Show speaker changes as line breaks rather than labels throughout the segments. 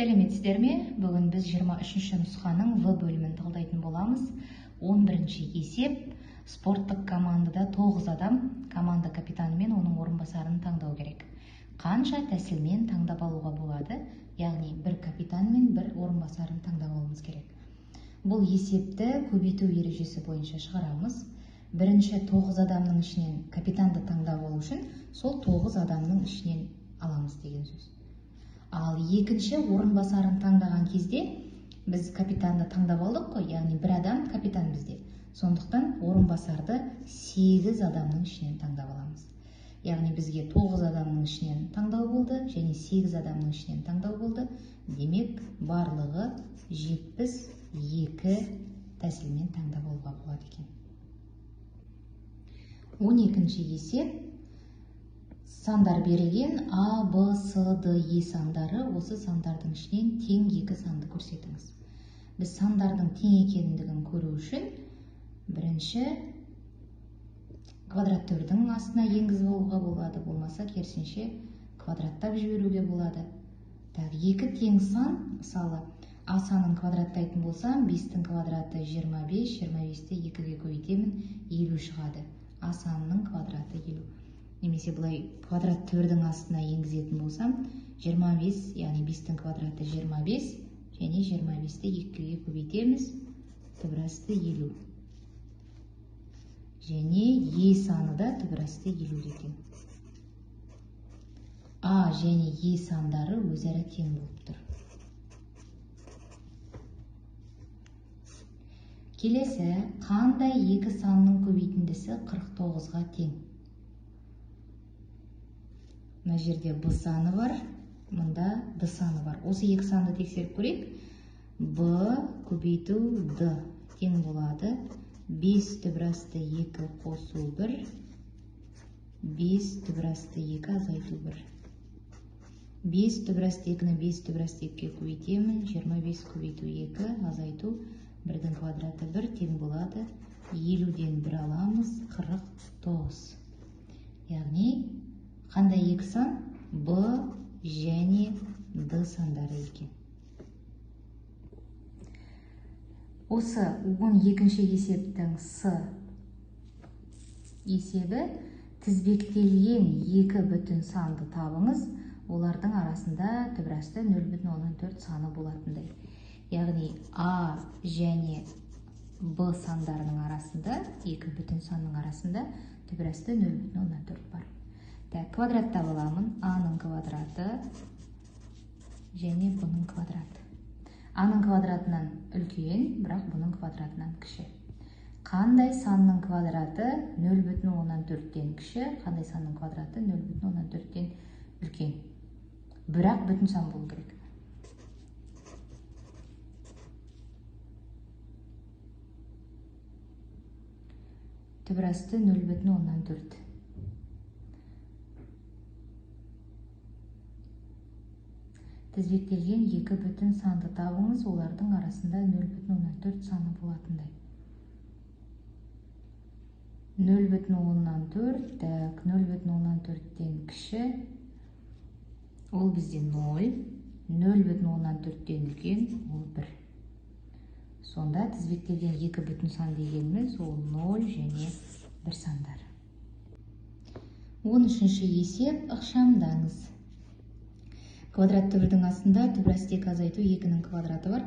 Сәлеметсіздер ме? Бүгін біз 23-ші нұсқаның В бөлімін талдайтын боламыз. 11-ші есеп. Спорттық командада 9 адам команда капитаны мен оның орынбасарын таңдау керек. Қанша тәсілмен таңдап алуға болады? Яғни бір капитан мен бір орынбасарын таңдап алуымыз керек. Бұл есепті көбейту ережесі бойынша шығарамыз. Бірінші 9 адамның ішінен капитанды таңдап алу үшін сол 9 адамның ішінен аламыз деген сөз. Ал екінші орынбасарын таңдаған кезде біз капитанды таңдап алдық қой, яғни бір адам капитан бізде. Сондықтан орынбасарды 8 адамның ішінен таңдап аламыз. Яғни бізге 9 адамның ішінен таңдау болды және 8 адамның ішінен таңдау болды. Демек, барлығы 72 тәсілмен таңдап алуға болады екен. 12-ші есеп. Сандар берілген А, Б, С, Д, Е сандары осы сандардың ішінен тең 2 санды көрсетіңіз. Біз сандардың тең екендігін көру үшін бірінші квадраттөрдің астына енгізіп алуға болады, болмаса керісінше квадраттап жіберуге болады. Так, 2 тең сан, мысалы А санын квадраттайтын болсам, 5-тің квадраты 25, 25-ті 2-ге көбейтемін, 50 шығады. А санының квадраты 50. Немесе бұлай квадраттөрдің астына енгізетін болсам, 25, яғни 5-тің квадраты 25, және 25-ті 2-ге көбейтеміз, түбірасты 50. Және Е саны да түбірасты 50 екен. А және Е сандары өзара тең болып тұр. Келесі, қандай 2 санның көбейтіндісі 49-ға тең? Мына жерде Б саны бар, мұнда Д саны бар. Осы 2 санды тексеріп көрейік. Б көбейту Д тең болады. 5 түбірасты 2 қосу 1, 5 түбірасты 2 азайту 1. 5 түбірасты 2-ні 5 түбірасты 2-ге көбейтемін. 25 көбейту 2 азайту 1-дің квадраты 1 тең болады. 50-ден 1 аламыз, 49. Яғни қандай 2 сан? Б және Д сандары екен. Осы 12-ші есептің С есебі тізбектелген 2 бүтін санды табыңыз. Олардың арасында түбірасты 0,14 саны болатындай. Яғни А және Б сандарының арасында, 2 бүтін санның арасында түбірасты 0,14 бар. Квадраттап аламын. А-ның квадраты және Б-ның квадраты. А-ның квадратынан үлкен, бірақ Б-ның квадратынан кіші. Қандай санның квадраты 0,14-тен кіші, қандай санның квадраты 0,14-тен үлкен? Бірақ бүтін сан болу керек. Түбірасты 0,14. Тізбектелген 2 бүтін санды табыңыз, олардың арасында 0,14 саны болатындай. 0,14, так, 0,14-тен кіші, ол бізде 0, 0,14-тен үлкен, ол 1. Сонда тізбектелген 2 бүтін сан дегеніміз, ол 0 және 1 сандар. 13-ші есеп ықшамдаңыз. Квадрат түбірдің астында түбірасты 2 азайту 2-ның квадраты бар.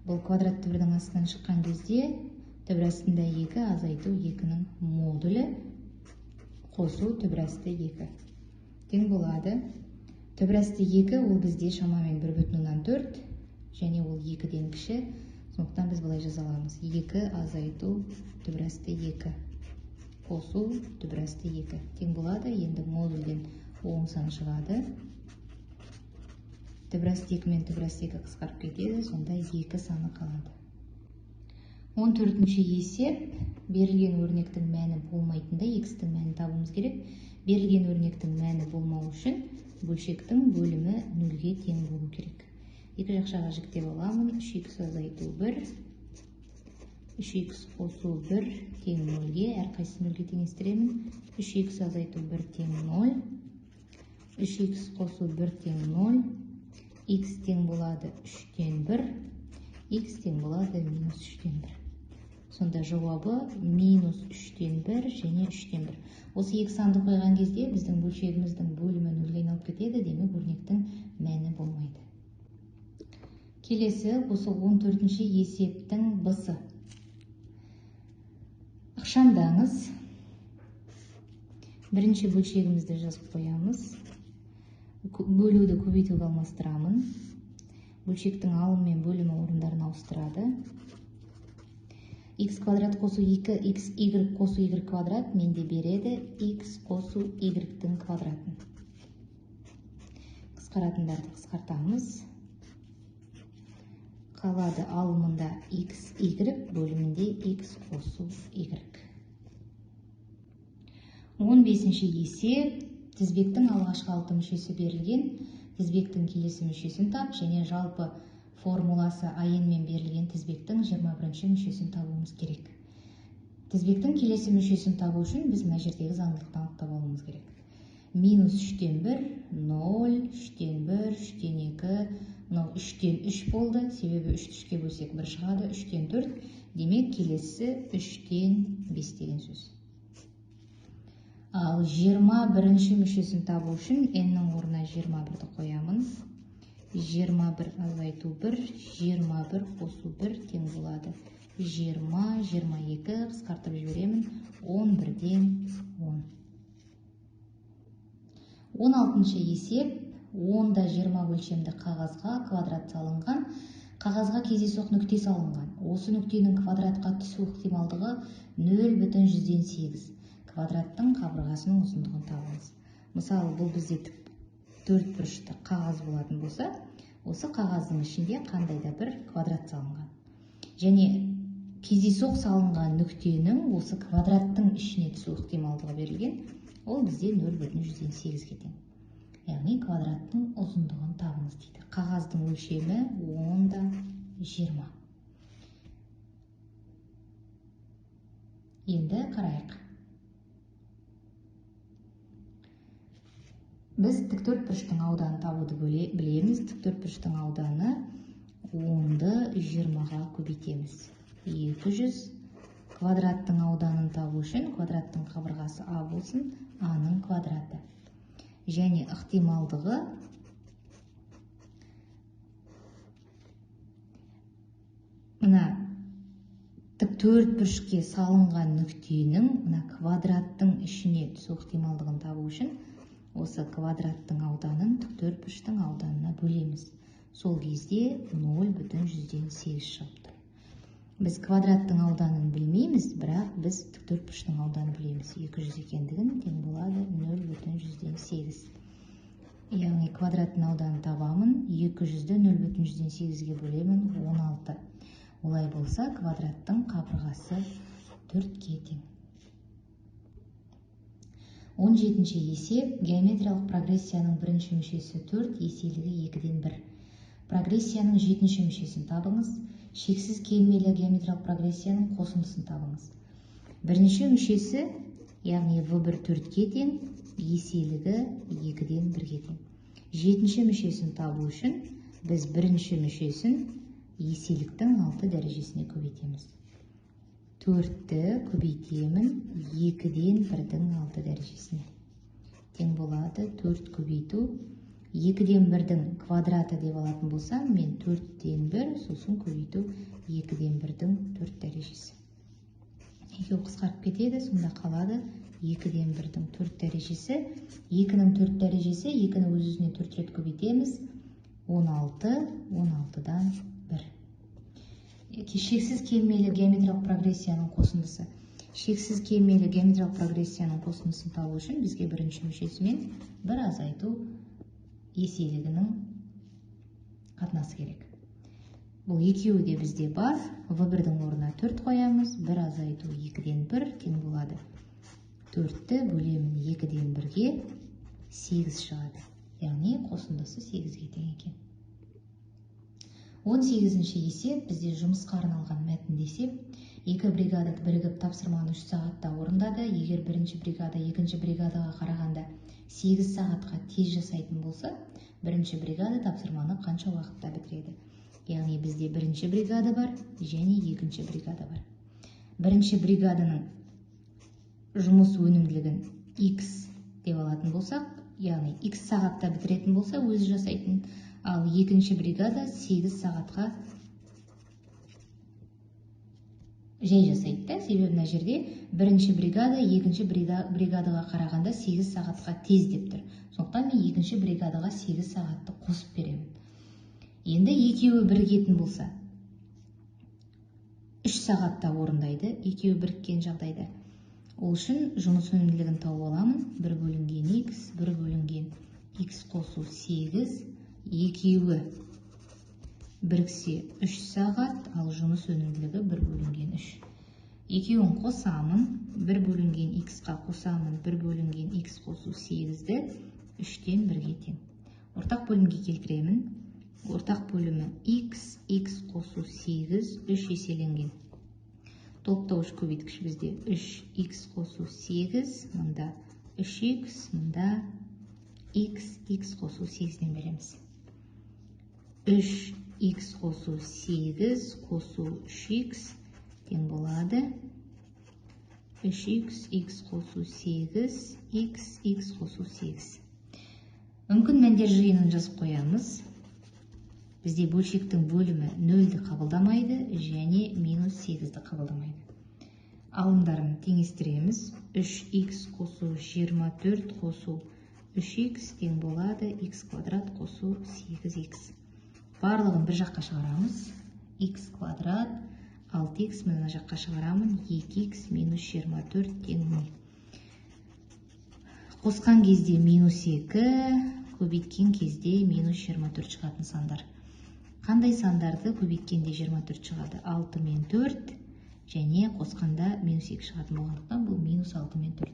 Бұл квадрат түбірдің астынан шыққан кезде түбірастында 2 азайту 2-ның модулі қосу түбірасты 2. Тең болады. Түбірасты 2 ол бізде шамамен 1,4 және ол 2-ден кіші. Сондықтан біз былай жазаламыз. 2 азайту түбірасты 2 қосу түбірасты 2. Тең болады. Енді модульден оң сан шығады. Түбірасты 2 мен түбірасты 2 қысқарып кетеді, сонда 2 саны қалады. 14-ші есеп. Берілген өрнектің мәні болмайтындай x-тің мәнін табуымыз керек. Берілген өрнектің мәні болмау үшін бөлшектің бөлімі 0-ге тең болу керек. Екі жақшаға жіктеп аламын. 3x азайту 1, 3x қосу 1 тең 0-ге, әрқайсысын 0-ге теңестіремін. 3x азайту 1 тең 0, 3x қосу 1 тең 0, x тең болады 3-тен 1, x тең болады минус 3-тен 1. Сонда жауабы минус 3-тен 1 және 3-тен 1. Осы екі санды қойған кезде біздің бөлшегіміздің бөлімі нөлге айналып кетеді, демек өрнектің мәні болмайды. Келесі, осы 14-ші есептің b-сы. Ықшамдаңыз. Бірінші бөлшегімізді жазып қоямыз. Бөлуді көбейтуге алмастырамын. Бөлшектің алым мен бөлімі орындарын ауыстырады. X квадрат қосу 2x y қосу y квадрат менде береді x қосу y-тің квадратын. Қысқаратындарды қысқартамыз. Қалады алымында x y, бөлімінде x қосу y. 15-ші есеп. Тізбектің алғашқы 6 мүшесі берілген. Тізбектің келесі мүшесін тап және жалпы формуласы айенмен берілген тізбектің 21-ші мүшесін табуымыз керек. Тізбектің келесі мүшесін табу үшін біз мына жердегі заңдылықты анықтап алуымыз керек. Минус 3-тен 1, 0, 3-тен 1, 3-тен 2, 3-тен 3 болды. Себебі 3-3-ке бөлсек 1 шығады, 3-тен 4. Демек, келесі 3-тен 5 деген сөз. Ал 21-ші мүшесін табу үшін n-нің орнына 21-ді қоямын. 21 азайту 1, 21 қосу 1 тең болады. 20, 22 қысқартып жіберемін. 11-ден 10. 16-ші есеп. 10-да 20 өлшемді қағазға квадрат салынған. Қағазға кездейсоқ нүкте салынған. Осы нүктенің квадратқа түсу ықтималдығы 0,8. Квадраттың қабырғасының ұзындығын табыңыз. Мысалы, бұл бізде төртбұрышты қағаз болатын болса, осы қағаздың ішінде қандай да бір квадрат салынған. Және кездейсоқ салынған нүктенің осы квадраттың ішіне түсу ықтималдығы берілген. Ол бізде 0,8-ге тең. Яғни квадраттың ұзындығын табыңыз дейді. Қағаздың өлшемі 10-да 20. Енді қарайық. Біз тіктөртбұрыштың ауданын табуды білеміз. Тіктөртбұрыштың ауданы 10-ды 20-ға көбейтеміз. 200. Квадраттың ауданын табу үшін квадраттың қабырғасы а болсын, а-ның квадраты. Және ықтималдығы мына тіктөртбұрышке салынған нүктенің мына квадраттың ішіне түсу ықтималдығын табу үшін осы квадраттың ауданын тіктөртбұрыштың ауданына бөлеміз. Сол кезде 0,8 шығып тұр. Біз квадраттың ауданын білмейміз, бірақ біз тіктөртбұрыштың ауданын білеміз. 200 екендігін тең болады 0,8. Яғни квадраттың ауданын табамын. 200-ді 0,8-ге бөлемін 16. Олай болса, квадраттың қабырғасы 4-ке тең. 17-ші есеп. Геометриялық прогрессияның бірінші мүшесі 4, еселігі 2-ден 1. Прогрессияның 7-ші мүшесін табыңыз. Шексіз келмелі геометриялық прогрессияның қосындысын табыңыз. Бірінші мүшесі, яғни v1 4-ке тең, еселігі 2-ден 1-ге тең. 7-ші мүшесін табу үшін біз бірінші мүшесін еселіктің 6 дәрежесіне көбейтеміз. 4-ті көбейтемін 2-ден 1-дің 6 дәрежесіне. Тең болады 4 көбейту 2-ден 1-дің квадраты деп алатын болсам, мен 4-ден 1, сосын көбейту 2-ден 1-дің 4 дәрежесі. Екеу қысқарып кетеді, сонда қалады 2-ден 1-дің 4 дәрежесі. 2-ның 4 дәрежесі, 2-ні өз-өзіне 4 рет көбейтеміз. 16, 16-дан 1. Шексіз келмелі геометриялық прогрессияның қосындысы. Шексіз келмелі геометриялық прогрессияның қосындысын табу үшін бізге бірінші мүшесімен бір азайту еселігінің қатынасы керек. Бұл екеуі де бізде бар. v1-дің орнына 4 қоямыз. Бір азайту 2-ден 1 тең болады. 4-ті бөлемін 2-ден 1-ге 8 шығады. Яғни қосындысы 8-ге тең екен. 18-ші есеп бізде жұмысқа арналған мәтінді есеп. Екі бригада бірігіп тапсырманы 3 сағатта орындады. Егер бірінші бригада екінші бригадаға қарағанда 8 сағатқа тез жасайтын болса, бірінші бригада тапсырманы қанша уақытта бітіреді? Яғни бізде бірінші бригада бар және екінші бригада бар. Бірінші бригаданың жұмыс өнімділігін X деп алатын болсақ, яғни X сағатта бітіретін болса, өзі жасайтын, ал екінші бригада 8 сағатқа жай жасайды. Себебі мына жерде бірінші бригада екінші бригадаға қарағанда 8 сағатқа тез деп тұр. Сондықтан мен екінші бригадаға 8 сағатты қосып беремін. Енді екеуі бірігетін болса, 3 сағатта орындайды, екеуі біріккен жағдайда. Ол үшін жұмыс өнімділігін тауып аламын. 1 бөлінген X, 1 бөлінген X қосу 8, екеуі біріксе 3 сағат, ал жұмыс өнімділігі 1 бөлінген 3. Екеуін қосамын, 1 бөлінген X-қа қосамын, 1 бөлінген X қосу 8-ді 3-тен 1-ге тең. Ортақ бөлімге келтіремін. Ортақ бөлімі X, X қосу 8, 3 еселенген. Топтауыш көбейткіш бізде 3X қосу 8, мұнда 3X, мұнда X, X қосу 8-ден береміз. 3X қосу 8 қосу 3X тең болады. 3X, X қосу 8, X, X қосу 8. Мүмкін мәндер жиынын жазып қоямыз. Бізде бөлшектің бөлімі 0-ді қабылдамайды және -8-ді қабылдамайды. Алымдарын теңестіреміз. 3X қосу 24 қосу 3X тең болады. X квадрат қосу 8X. Барлығын бір жаққа шығарамыз. X квадрат 6X мына жаққа шығарамын. 2X минус 24 тең 0. Қосқан кезде -2, көбейткен кезде минус 24 шығатын сандар. Қандай сандарды көбейткенде 24 шығады? 6 мен 4 және қосқанда -2 шығатын болғандықтан бұл -6 мен 4.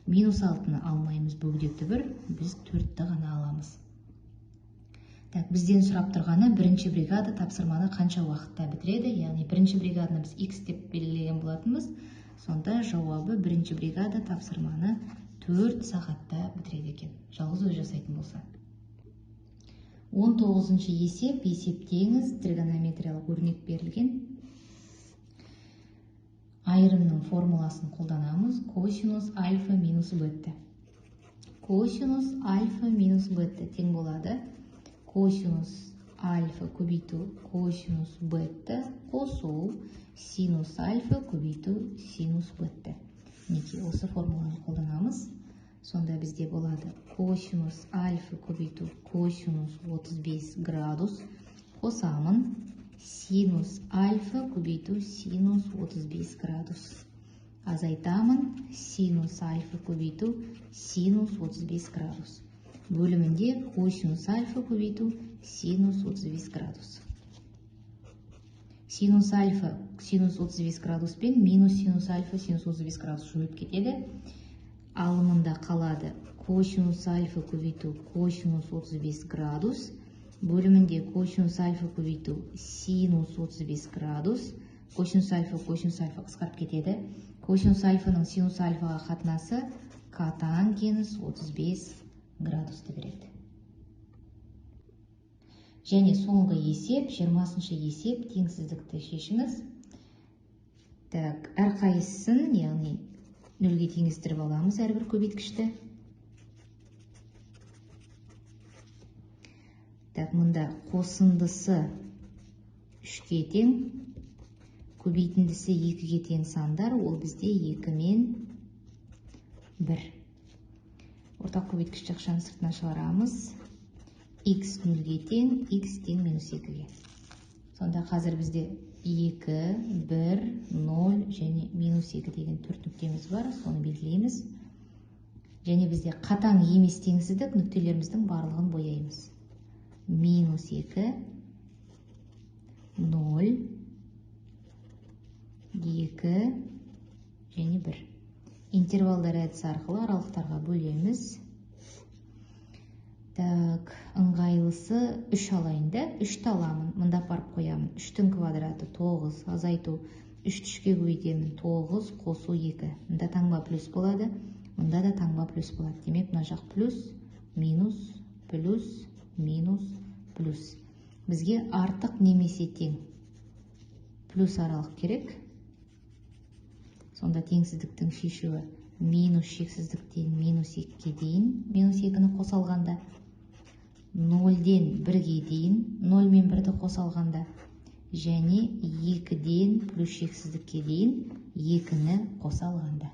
-6-ны алмаймыз, бөгдекті 1, біз 4-ті ғана аламыз. Бізден сұрап тұрғаны бірінші бригада тапсырманы қанша уақытта бітіреді? Яғни бірінші бригаданы біз X деп белгілеген болатынбыз. Сонда жауабы бірінші бригада тапсырманы 4 сағатта бітіреді екен. Жалғыз өз жасайтын болса. 19-шы есеп, есептеңіз, тригонометриялық өрнек берілген. Айырымның формуласын қолданамыз. Косинус альфа минус бетта. Косинус альфа минус бетта тең болады. Косинус альфа көбейту косинус бетта қосу синус альфа көбейту синус бетта. Неке осы формуланы қолданамыз. Сонда бізде болады косинус альфа көбейту косинус 35 градус қосамын синус альфа көбейту синус 35 градус. Азайтамын синус альфа көбейту синус 35 градус. Бөлімінде косинус альфа көбейту синус 35 градус. Синус альфа синус 35 градуспен минус синус альфа синус 35 градус жойып кетеді. Алымында қалады косинус альфа көбейту косинус 35 градус. Бөлімінде косинус альфа көбейту синус 35 градус. Косинус альфа қысқарып кетеді. Косинус альфаның синус альфаға қатынасы котангенс 35 градусты береді. Және соңғы есеп, 20-шы есеп, теңсіздікті шешіңіз. Әрқайсысын, яғни 0-ге теңестіріп аламыз әрбір көбейткішті. Мұнда қосындысы 3-ге тең, көбейтіндісі 2-ге тең сандар, ол бізде 2 мен 1. Ортақ көбейткіш жақшаны сыртына шығарамыз. X 0-ге тең, X тең минус 2-ге. Сонда қазір бізде 2, 1, 0 және минус 2 деген 4 нүктеміз бар. Соны белгілейміз. Және бізде қатаң емес теңсіздік нүктелеріміздің барлығын бояймыз. Минус 2, 0, 2 және 1. Интервалдар әдісі арқылы аралықтарға бөлеміз. Ыңғайлысы 3 алайында, 3-ті аламын, мұнда апарып қоямын. 3-тің квадраты 9, азайту 3-3-ке көбейтемін. 9 қосу 2. Мұнда таңба плюс болады. Мұнда да таңба плюс болады. Демек, мына жақ плюс, минус, плюс, минус, плюс. Бізге артық немесе тең. Плюс аралық керек. Сонда теңсіздіктің шешуі минус шексіздіктен минус 2-ке дейін. Минус 2-ні қоса алғанда 0-ден 1-ге дейін. 0 мен 1-ді қоса алғанда және 2-ден плюс шексіздікке дейін 2-ні қоса алғанда.